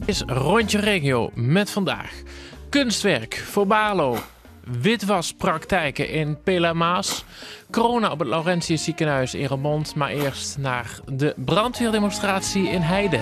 Is Rondje Regio met vandaag kunstwerk voor Barlo, witwaspraktijken in Pela-Maas, corona op het Laurentius ziekenhuis in Remond, maar eerst naar de brandweerdemonstratie in Heide.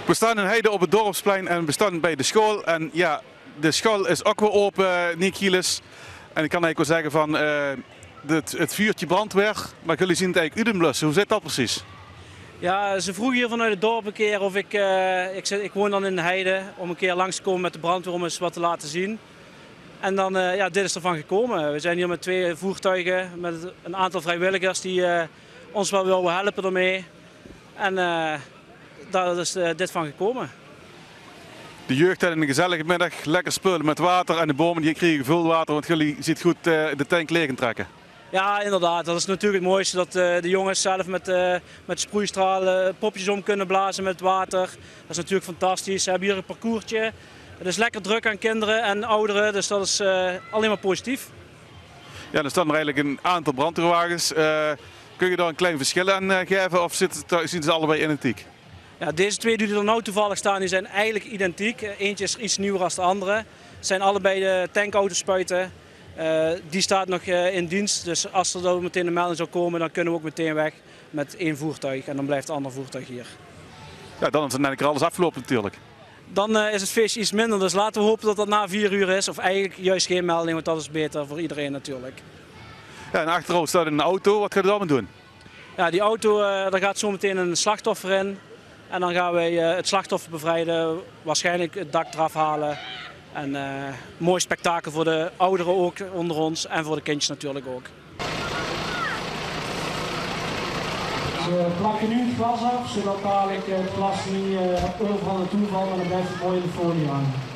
We staan in Heide op het dorpsplein en we staan bij de school. En ja, de school is ook weer open, Nick Gielis. En ik kan eigenlijk wel zeggen van het vuurtje brandt weer. Maar jullie zien het eigenlijk Udenblussen. Hoe zit dat precies? Ja, ze vroegen hier vanuit het dorp een keer of ik woon dan in de Heide, om een keer langs te komen met de brandweer om eens wat te laten zien. En dan, dit is ervan gekomen. We zijn hier met 2 voertuigen, met een aantal vrijwilligers die ons wel willen helpen ermee. En daar is dit van gekomen. De jeugd had een gezellige middag, lekker spullen met water en de bomen die kregen veel water, want jullie ziet goed de tank leeg trekken. Ja, inderdaad. Dat is natuurlijk het mooiste, dat de jongens zelf met sproeistralen popjes om kunnen blazen met water. Dat is natuurlijk fantastisch. Ze hebben hier een parcoursje. Het is lekker druk aan kinderen en ouderen, dus dat is alleen maar positief. Ja, er staan er eigenlijk een aantal brandweerwagens. Kun je daar een klein verschil aan geven of zien ze allebei identiek? Ja, deze 2 die er nou toevallig staan, die zijn eigenlijk identiek. Eentje is iets nieuwer dan de andere. Het zijn allebei de tankauto's-spuiten. Die staat nog in dienst, dus als er meteen een melding zou komen, dan kunnen we ook meteen weg met 1 voertuig. En dan blijft het andere voertuig hier. Ja, dan is het eigenlijk alles afgelopen natuurlijk. Dan is het feestje iets minder, dus laten we hopen dat dat na 4 uur is. Of eigenlijk juist geen melding, want dat is beter voor iedereen natuurlijk. Ja, en achterover staat een auto. Wat ga je er allemaal doen? Ja, die auto, daar gaat zo meteen een slachtoffer in. En dan gaan wij het slachtoffer bevrijden, waarschijnlijk het dak eraf halen. En mooi spektakel voor de ouderen ook onder ons en voor de kindjes natuurlijk ook. Ze plakken nu het glas af, zodat dadelijk het glas niet overal naartoe valt, maar dan blijft het mooi in de folie hangen.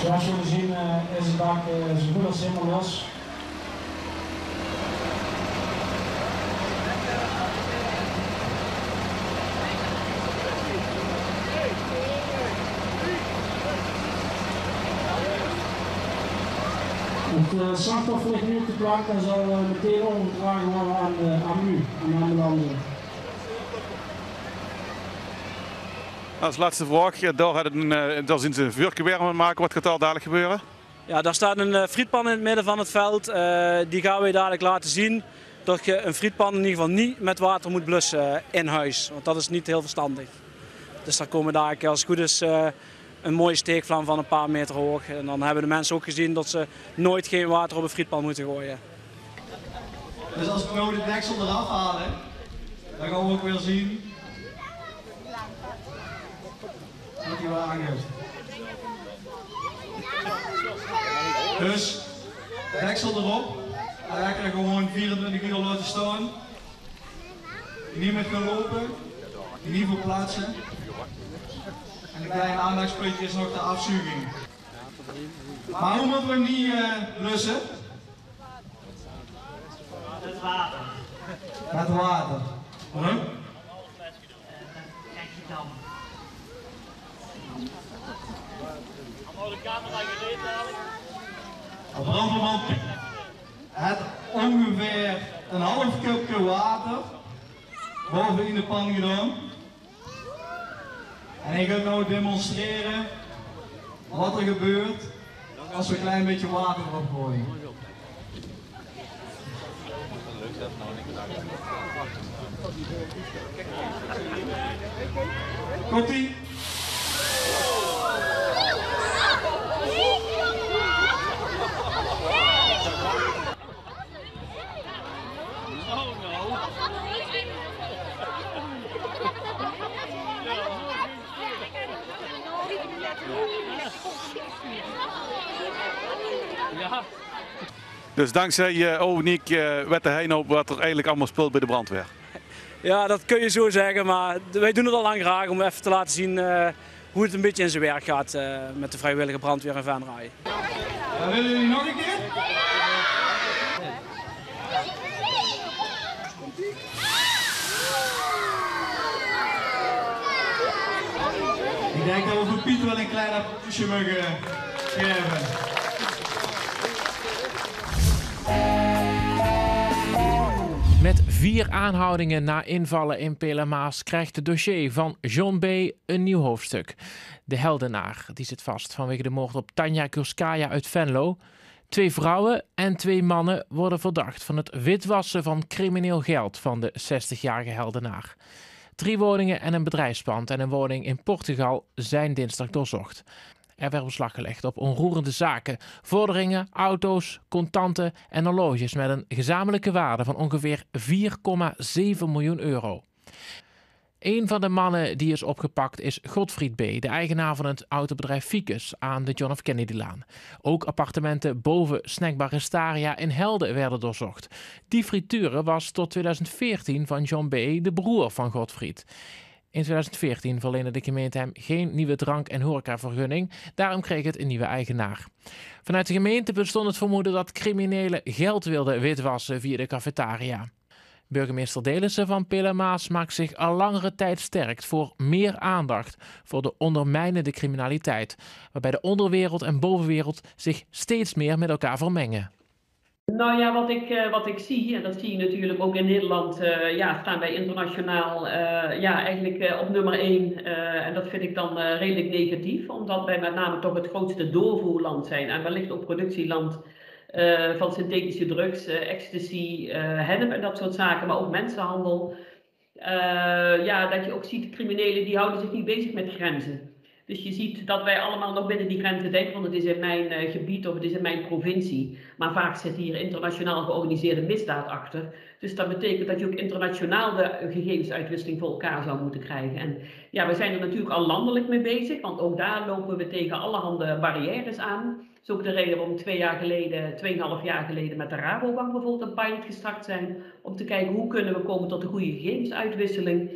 Zoals jullie zien is het dak zo goed als helemaal los. Het slachtoffer ligt nu op de plank en zal meteen overgedragen worden aan u, aan de ambulance. Als laatste vraag, daar zien ze een vuurgeweer aan maken. Wat gaat daar dadelijk gebeuren? Ja, daar staat een frietpan in het midden van het veld. Die gaan we dadelijk laten zien dat je een frietpan in ieder geval niet met water moet blussen in huis. Want dat is niet heel verstandig. Dus daar komen dadelijk, als het goed is, een mooie steekvlam van een paar meter hoog. En dan hebben de mensen ook gezien dat ze nooit geen water op een frietpan moeten gooien. Dus als we nou de deksel eraf halen, dan gaan we ook weer zien wat hij wel aangeeft. Dus deksel erop, en lekker gewoon 24 uur laten staan. Niet met gaan lopen, niet verplaatsen. En een klein aandachtspuntje is nog de afzuiging. Maar hoe moeten we hem niet blussen? Met water. Met water. Waarom? Kijk je dan. Gaan we de camera gereed dadelijk? De brandweerman heeft ongeveer een half cupje water boven in de pan gedaan. En hij gaat nou demonstreren wat er gebeurt als we een klein beetje water erop gooien. Komt-ie? Ja. Dus dankzij Niek weet hij nou wat er eigenlijk allemaal speelt bij de brandweer. Ja, dat kun je zo zeggen, maar wij doen het al lang graag om even te laten zien hoe het een beetje in zijn werk gaat met de vrijwillige brandweer in Venray. Willen jullie nog een keer? Ik denk dat we voor Piet wel een klein applausje mogen geven. Met 4 aanhoudingen na invallen in Pelamaas krijgt het dossier van John B. een nieuw hoofdstuk. De heldenaar die zit vast vanwege de moord op Tanja Gurskaya uit Venlo. 2 vrouwen en 2 mannen worden verdacht van het witwassen van crimineel geld van de 60-jarige heldenaar. 3 woningen en een bedrijfspand en een woning in Portugal zijn dinsdag doorzocht. Er werd beslag gelegd op onroerende zaken, vorderingen, auto's, contanten en horloges met een gezamenlijke waarde van ongeveer 4,7 miljoen euro. Een van de mannen die is opgepakt is Godfried B., de eigenaar van het autobedrijf Ficus aan de John F. Kennedy-laan. Ook appartementen boven Snackbar Restaria in Helden werden doorzocht. Die frituren was tot 2014 van John B., de broer van Godfried. In 2014 verleende de gemeente hem geen nieuwe drank- en horecavergunning. Daarom kreeg het een nieuwe eigenaar. Vanuit de gemeente bestond het vermoeden dat criminelen geld wilden witwassen via de cafetaria. Burgemeester Delissen van Pelamaas maakt zich al langere tijd sterk voor meer aandacht voor de ondermijnende criminaliteit, waarbij de onderwereld en bovenwereld zich steeds meer met elkaar vermengen. Nou ja, wat ik zie, en dat zie je natuurlijk ook in Nederland, staan wij internationaal eigenlijk op nummer 1. En dat vind ik dan redelijk negatief, omdat wij met name toch het grootste doorvoerland zijn en wellicht ook productieland van synthetische drugs, ecstasy, hennep en dat soort zaken, maar ook mensenhandel. Dat je ook ziet, criminelen die houden zich niet bezig met grenzen. Dus je ziet dat wij allemaal nog binnen die grenzen denken, want het is in mijn gebied of het is in mijn provincie. Maar vaak zit hier internationaal georganiseerde misdaad achter. Dus dat betekent dat je ook internationaal de gegevensuitwisseling voor elkaar zou moeten krijgen. En ja, we zijn er natuurlijk al landelijk mee bezig, want ook daar lopen we tegen allerhande barrières aan. Dat is ook de reden waarom 2,5 jaar geleden met de Rabobank bijvoorbeeld een pilot gestart zijn. Om te kijken hoe kunnen we komen tot een goede gegevensuitwisseling.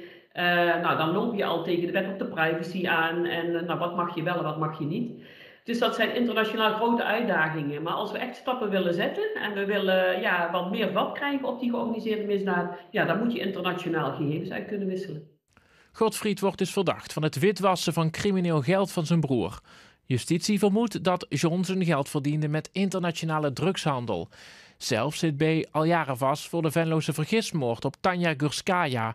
Dan loop je al tegen de wet op de privacy aan en wat mag je wel en wat mag je niet. Dus dat zijn internationaal grote uitdagingen. Maar als we echt stappen willen zetten en we willen wat meer vat krijgen op die georganiseerde misdaad, dan moet je internationaal gegevens uit kunnen wisselen. Godfried wordt dus verdacht van het witwassen van crimineel geld van zijn broer. Justitie vermoedt dat John zijn geld verdiende met internationale drugshandel. Zelf zit B. al jaren vast voor de Venlose vergismoord op Tanja Gurskaya.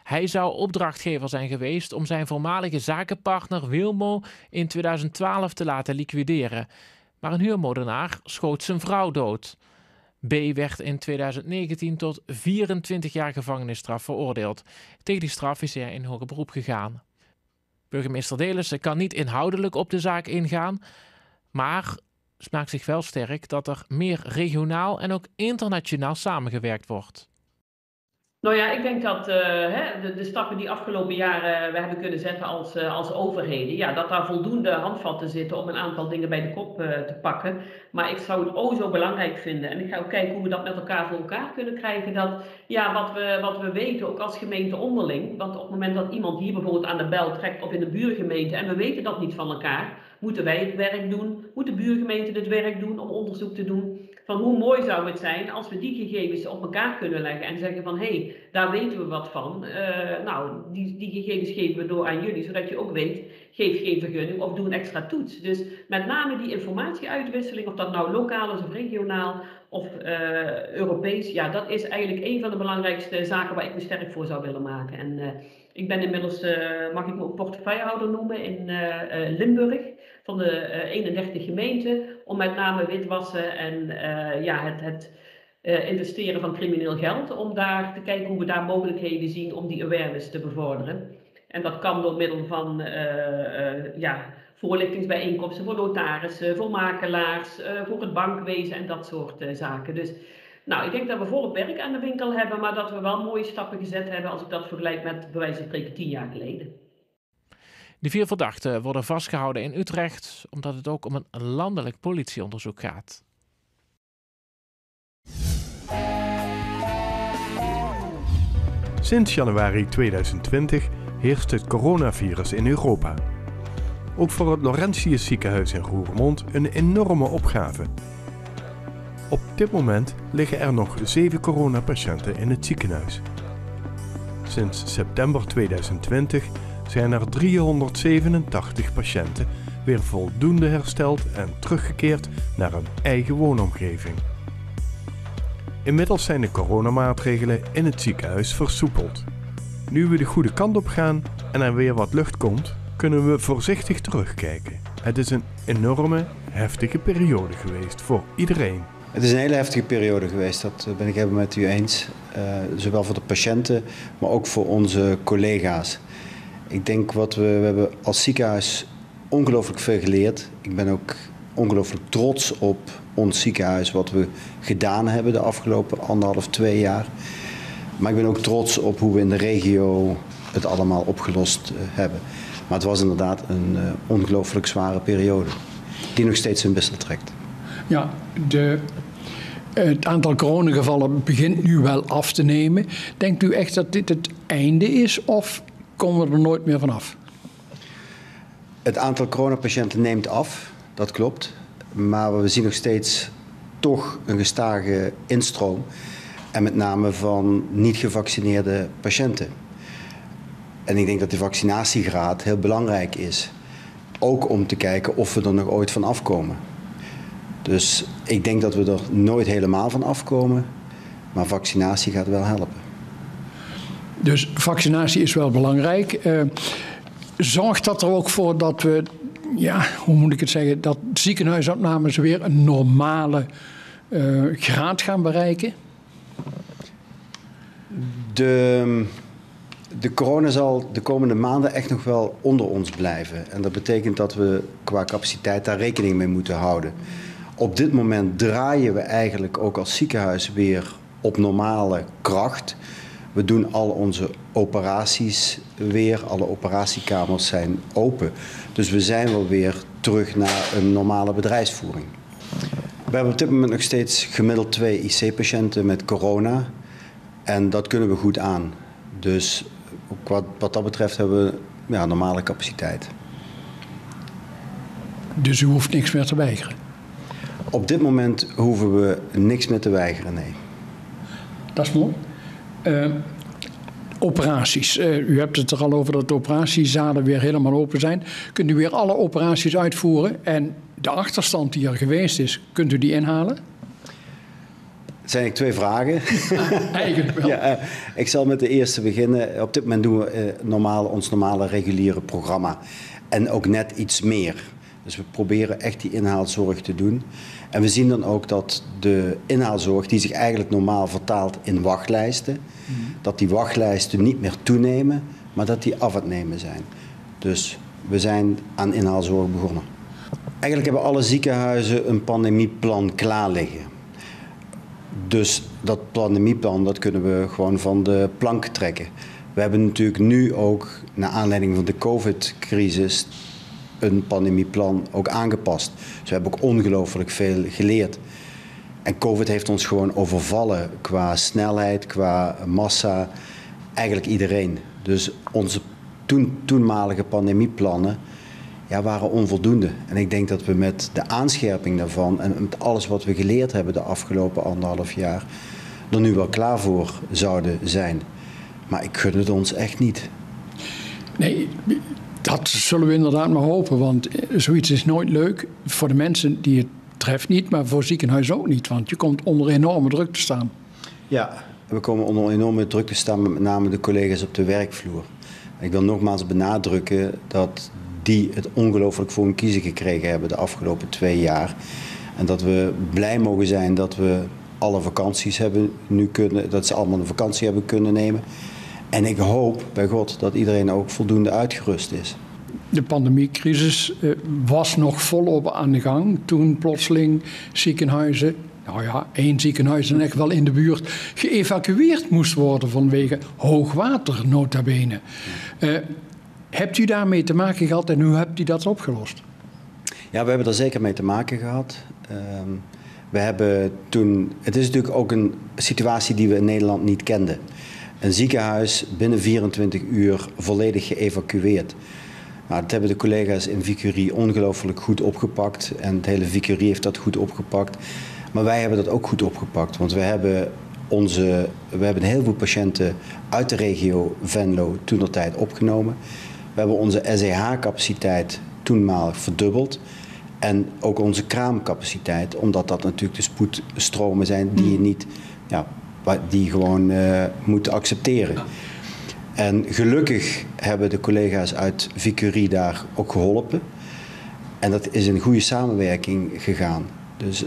Hij zou opdrachtgever zijn geweest om zijn voormalige zakenpartner Wilmo in 2012 te laten liquideren. Maar een huurmoordenaar schoot zijn vrouw dood. B. werd in 2019 tot 24 jaar gevangenisstraf veroordeeld. Tegen die straf is hij in hoger beroep gegaan. Burgemeester Delissen kan niet inhoudelijk op de zaak ingaan, maar maakt zich wel sterk dat er meer regionaal en ook internationaal samengewerkt wordt. Nou ja, ik denk dat de stappen die afgelopen jaren we hebben kunnen zetten als overheden, dat daar voldoende handvatten zitten om een aantal dingen bij de kop te pakken. Maar ik zou het zo belangrijk vinden, en ik ga ook kijken hoe we dat met elkaar voor elkaar kunnen krijgen, dat wat we weten, ook als gemeente onderling, want op het moment dat iemand hier bijvoorbeeld aan de bel trekt of in de buurgemeente en we weten dat niet van elkaar, moeten wij het werk doen, moet de buurgemeente het werk doen om onderzoek te doen. Van hoe mooi zou het zijn als we die gegevens op elkaar kunnen leggen en zeggen van daar weten we wat van. Die gegevens geven we door aan jullie, zodat je ook weet, geef geen vergunning of doe een extra toets. Dus met name die informatieuitwisseling, of dat nou lokaal is of regionaal of Europees, ja, dat is eigenlijk een van de belangrijkste zaken waar ik me sterk voor zou willen maken. En ik ben inmiddels, mag ik me ook portefeuillehouder noemen in Limburg, van de 31 gemeenten, om met name witwassen en het investeren van crimineel geld, om daar te kijken hoe we daar mogelijkheden zien om die awareness te bevorderen. En dat kan door middel van voorlichtingsbijeenkomsten voor notarissen, voor makelaars, voor het bankwezen en dat soort zaken. Dus nou, ik denk dat we volop werk aan de winkel hebben, maar dat we wel mooie stappen gezet hebben als ik dat vergelijk met bij wijze van spreken 10 jaar geleden. De 4 verdachten worden vastgehouden in Utrecht omdat het ook om een landelijk politieonderzoek gaat. Sinds januari 2020 heerst het coronavirus in Europa. Ook voor het Laurentius ziekenhuis in Roermond een enorme opgave. Op dit moment liggen er nog 7 coronapatiënten in het ziekenhuis. Sinds september 2020 zijn er 387 patiënten weer voldoende hersteld en teruggekeerd naar hun eigen woonomgeving. Inmiddels zijn de coronamaatregelen in het ziekenhuis versoepeld. Nu we de goede kant op gaan en er weer wat lucht komt, kunnen we voorzichtig terugkijken. Het is een enorme, heftige periode geweest voor iedereen. Het is een hele heftige periode geweest, dat ben ik helemaal met u eens. Zowel voor de patiënten, maar ook voor onze collega's. Ik denk we hebben als ziekenhuis ongelooflijk veel geleerd. Ik ben ook ongelooflijk trots op ons ziekenhuis, wat we gedaan hebben de afgelopen 1,5, 2 jaar. Maar ik ben ook trots op hoe we in de regio het allemaal opgelost hebben. Maar het was inderdaad een ongelooflijk zware periode, die nog steeds een wissel trekt. Ja, het aantal coronagevallen begint nu wel af te nemen. Denkt u echt dat dit het einde is of komen we er nooit meer vanaf? Het aantal coronapatiënten neemt af, dat klopt. Maar we zien nog steeds toch een gestage instroom. En met name van niet gevaccineerde patiënten. En ik denk dat de vaccinatiegraad heel belangrijk is. Ook om te kijken of we er nog ooit van afkomen. Dus ik denk dat we er nooit helemaal van afkomen. Maar vaccinatie gaat wel helpen. Dus vaccinatie is wel belangrijk. Zorgt dat er ook voor dat we, ja, hoe moet ik het zeggen, dat ziekenhuisopnames weer een normale graad gaan bereiken? De corona zal de komende maanden echt nog wel onder ons blijven. En dat betekent dat we qua capaciteit daar rekening mee moeten houden. Op dit moment draaien we eigenlijk ook als ziekenhuis weer op normale kracht. We doen al onze operaties weer, alle operatiekamers zijn open. Dus we zijn wel weer terug naar een normale bedrijfsvoering. We hebben op dit moment nog steeds gemiddeld 2 IC-patiënten met corona. En dat kunnen we goed aan. Dus wat dat betreft hebben we normale capaciteit. Dus u hoeft niks meer te weigeren? Op dit moment hoeven we niks meer te weigeren, nee. Dat is mooi. Operaties. U hebt het er al over dat de operatiezalen weer helemaal open zijn. Kunt u weer alle operaties uitvoeren? En de achterstand die er geweest is, kunt u die inhalen? Het zijn eigenlijk 2 vragen. Eigenlijk wel. Ja, ik zal met de eerste beginnen. Op dit moment doen we ons normale reguliere programma. En ook net iets meer. Dus we proberen echt die inhaalzorg te doen. En we zien dan ook dat de inhaalzorg, die zich eigenlijk normaal vertaalt in wachtlijsten, dat die wachtlijsten niet meer toenemen, maar dat die af het nemen zijn. Dus we zijn aan inhaalzorg begonnen. Eigenlijk hebben alle ziekenhuizen een pandemieplan klaar liggen. Dus dat pandemieplan, dat kunnen we gewoon van de plank trekken. We hebben natuurlijk nu ook, naar aanleiding van de COVID-crisis, een pandemieplan ook aangepast. Dus we hebben ook ongelooflijk veel geleerd. En COVID heeft ons gewoon overvallen qua snelheid, qua massa, eigenlijk iedereen. Dus onze toenmalige pandemieplannen waren onvoldoende. En ik denk dat we met de aanscherping daarvan en met alles wat we geleerd hebben de afgelopen 1,5 jaar, er nu wel klaar voor zouden zijn. Maar ik gun het ons echt niet. Nee, Dat zullen we inderdaad maar hopen, want zoiets is nooit leuk. Voor de mensen die het treft niet, maar voor ziekenhuizen ook niet. Want je komt onder enorme druk te staan. Ja, we komen onder enorme druk te staan, met name de collega's op de werkvloer. Ik wil nogmaals benadrukken dat die het ongelooflijk voor hun kiezen gekregen hebben de afgelopen 2 jaar. En dat we blij mogen zijn dat we alle vakanties hebben dat ze allemaal een vakantie hebben kunnen nemen. En ik hoop bij God dat iedereen ook voldoende uitgerust is. De pandemiecrisis was nog volop aan de gang toen plotseling ziekenhuizen, 1 ziekenhuis en echt wel in de buurt, geëvacueerd moest worden vanwege hoogwater nota bene. Hebt u daarmee te maken gehad en hoe hebt u dat opgelost? Ja, we hebben er zeker mee te maken gehad. We hebben toen, het is natuurlijk ook een situatie die we in Nederland niet kenden. Een ziekenhuis binnen 24 uur volledig geëvacueerd. Nou, dat hebben de collega's in Vicurie ongelooflijk goed opgepakt. En het hele Vicurie heeft dat goed opgepakt. Maar wij hebben dat ook goed opgepakt. Want we hebben een heleboel patiënten uit de regio Venlo toentertijd opgenomen. We hebben onze SEH-capaciteit toenmalig verdubbeld. En ook onze kraamcapaciteit, omdat dat natuurlijk de spoedstromen zijn die je niet, die je gewoon moet accepteren. En gelukkig hebben de collega's uit Vicurie daar ook geholpen. En dat is in goede samenwerking gegaan. Dus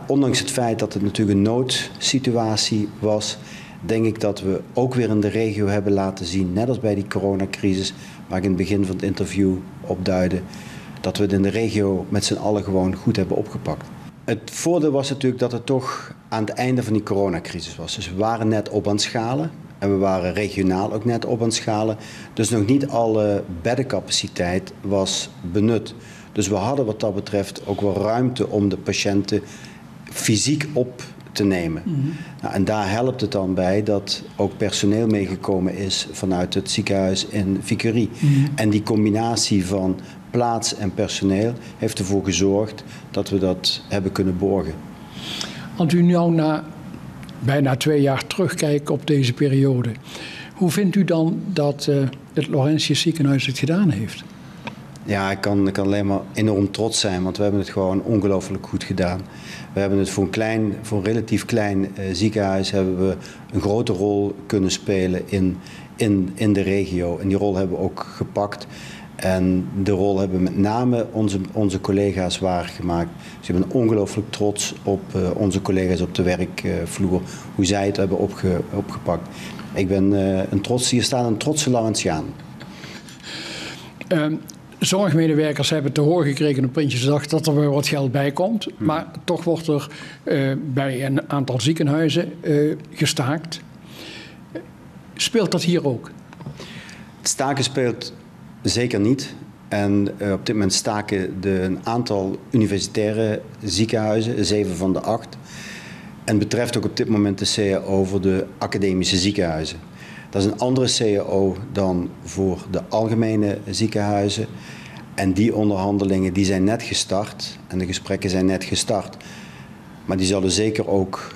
ondanks het feit dat het natuurlijk een noodsituatie was, denk ik dat we ook weer in de regio hebben laten zien, net als bij die coronacrisis, waar ik in het begin van het interview op duidde, dat we het in de regio met z'n allen gewoon goed hebben opgepakt. Het voordeel was natuurlijk dat het toch aan het einde van die coronacrisis was. Dus we waren net op aan het schalen en we waren regionaal ook net op aan het schalen. Dus nog niet alle beddencapaciteit was benut. Dus we hadden wat dat betreft ook wel ruimte om de patiënten fysiek op te nemen. Nou, en daar helpt het dan bij dat ook personeel meegekomen is vanuit het ziekenhuis in Vicurie. En die combinatie van plaats en personeel heeft ervoor gezorgd dat we dat hebben kunnen borgen. Als u nu na bijna 2 jaar terugkijkt op deze periode, hoe vindt u dan dat het Laurentius ziekenhuis het gedaan heeft? Ja, ik kan alleen maar enorm trots zijn, want we hebben het gewoon ongelooflijk goed gedaan. We hebben het voor een relatief klein ziekenhuis hebben we een grote rol kunnen spelen in de regio. En die rol hebben we ook gepakt. En de rol hebben met name onze collega's waargemaakt. Dus ik ben ongelooflijk trots op onze collega's op de werkvloer, hoe zij het hebben opgepakt. Ik ben hier staat een trotse Laurentiaan. Zorgmedewerkers hebben te horen gekregen op Prinsjesdag dat er weer wat geld bij komt. Maar toch wordt er bij een aantal ziekenhuizen gestaakt. Speelt dat hier ook? Het staken speelt zeker niet. En op dit moment staken een aantal universitaire ziekenhuizen, 7 van de 8. En betreft ook op dit moment de CAO voor de academische ziekenhuizen. Dat is een andere CAO dan voor de algemene ziekenhuizen. En die onderhandelingen die zijn net gestart en de gesprekken zijn net gestart. Maar die zullen zeker ook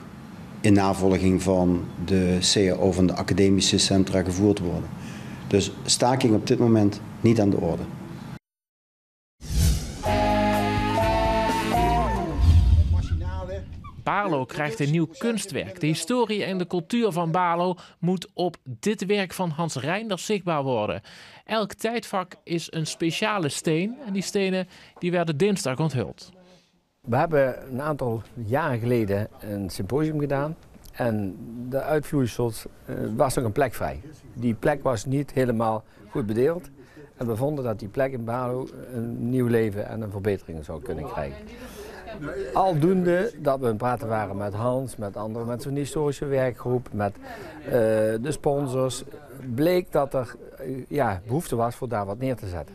in navolging van de CAO van de academische centra gevoerd worden. Dus staking op dit moment niet aan de orde. Baarlo krijgt een nieuw kunstwerk. De historie en de cultuur van Baarlo moet op dit werk van Hans Reinders zichtbaar worden. Elk tijdvak is een speciale steen en die stenen die werden dinsdag onthuld. We hebben een aantal jaren geleden een symposium gedaan en de uitvloeisels was nog een plek vrij. Die plek was niet helemaal goed bedeeld en we vonden dat die plek in Baarlo een nieuw leven en een verbetering zou kunnen krijgen. Aldoende dat we aan het praten waren met Hans, met anderen, met zo'n historische werkgroep, met de sponsors, bleek dat er behoefte was voor daar wat neer te zetten.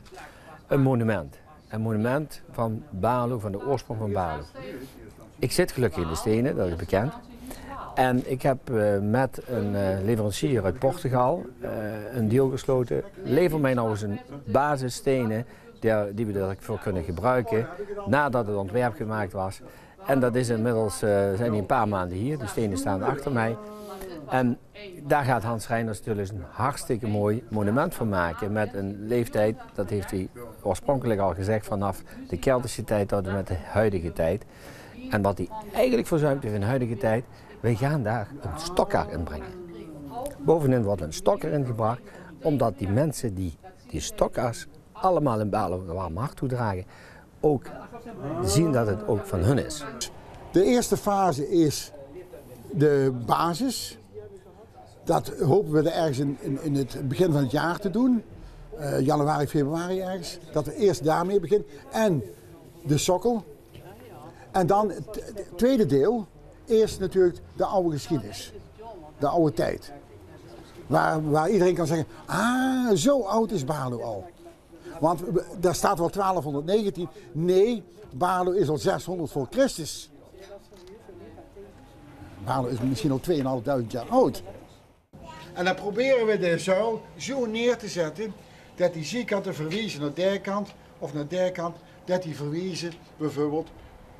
Een monument. Een monument van Baarlo, van de oorsprong van Baarlo. Ik zit gelukkig in de stenen, dat is bekend. En ik heb met een leverancier uit Portugal een deal gesloten. Lever mij nou eens een basisstenen die we ervoor kunnen gebruiken nadat het ontwerp gemaakt was. En dat is inmiddels, zijn die een paar maanden hier, de stenen staan achter mij. En daar gaat Hans Reiners natuurlijk een hartstikke mooi monument van maken. Met een leeftijd, dat heeft hij oorspronkelijk al gezegd, vanaf de Keltische tijd tot en met de huidige tijd. En wat hij eigenlijk verzuimd heeft in de huidige tijd, wij gaan daar een stokkar in brengen. Bovenin wordt een stokkar ingebracht, omdat die mensen die stokkars allemaal in Balo een warm hart toedragen, ook zien dat het ook van hun is. De eerste fase is de basis. Dat hopen we er ergens in het begin van het jaar te doen. Januari, februari ergens. Dat we eerst daarmee beginnen. En de sokkel. En dan het tweede deel. Eerst natuurlijk de oude geschiedenis. De oude tijd. Waar iedereen kan zeggen, zo oud is Balo al. Want daar staat wel 1219. Nee, Balo is al 600 voor Christus. Balo is misschien al 2500 jaar oud. En dan proberen we de zuil zo neer te zetten dat die zijkanten verwijzen naar de kant of naar de kant. Dat die verwijzen bijvoorbeeld,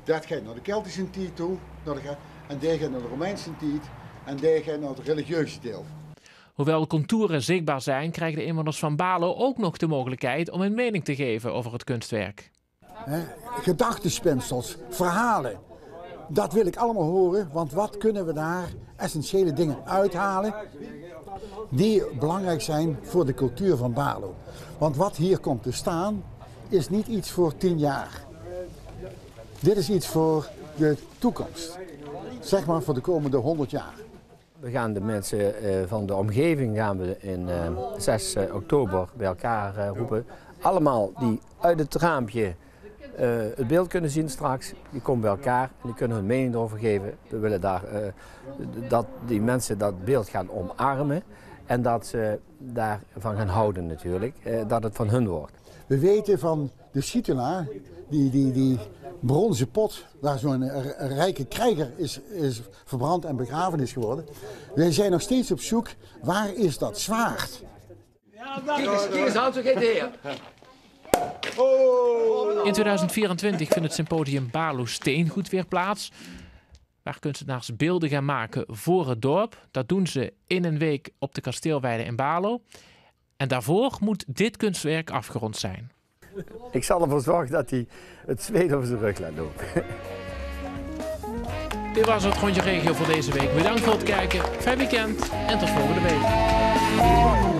dat gaat naar de Keltische tijd toe en die gaat naar de Romeinse tijd en die gaat naar het religieuze deel. Hoewel de contouren zichtbaar zijn, krijgen de inwoners van Balo ook nog de mogelijkheid om een mening te geven over het kunstwerk. Gedachtenspinsels, verhalen, dat wil ik allemaal horen, want wat kunnen we daar essentiële dingen uithalen die belangrijk zijn voor de cultuur van Balo. Want wat hier komt te staan is niet iets voor 10 jaar. Dit is iets voor de toekomst, zeg maar voor de komende 100 jaar. We gaan de mensen van de omgeving gaan we in 6 oktober bij elkaar roepen. Allemaal die uit het raampje het beeld kunnen zien straks, die komen bij elkaar en die kunnen hun mening erover geven. We willen dat die mensen dat beeld gaan omarmen en dat ze daarvan gaan houden natuurlijk, dat het van hun wordt. We weten van de Scythela, die bronzen pot waar zo'n rijke krijger is verbrand en begraven is geworden. Wij zijn nog steeds op zoek, waar is dat zwaard? Kijk eens, Hans, hoe gaat het hier? In 2024 vindt het symposium Balo Steengoed weer plaats, waar kunstenaars beelden gaan maken voor het dorp. Dat doen ze in een week op de kasteelweide in Balo. En daarvoor moet dit kunstwerk afgerond zijn. Ik zal ervoor zorgen dat hij het zweet over zijn rug laat lopen. Dit was het Rondje Regio voor deze week. Bedankt voor het kijken, fijn weekend en tot volgende week.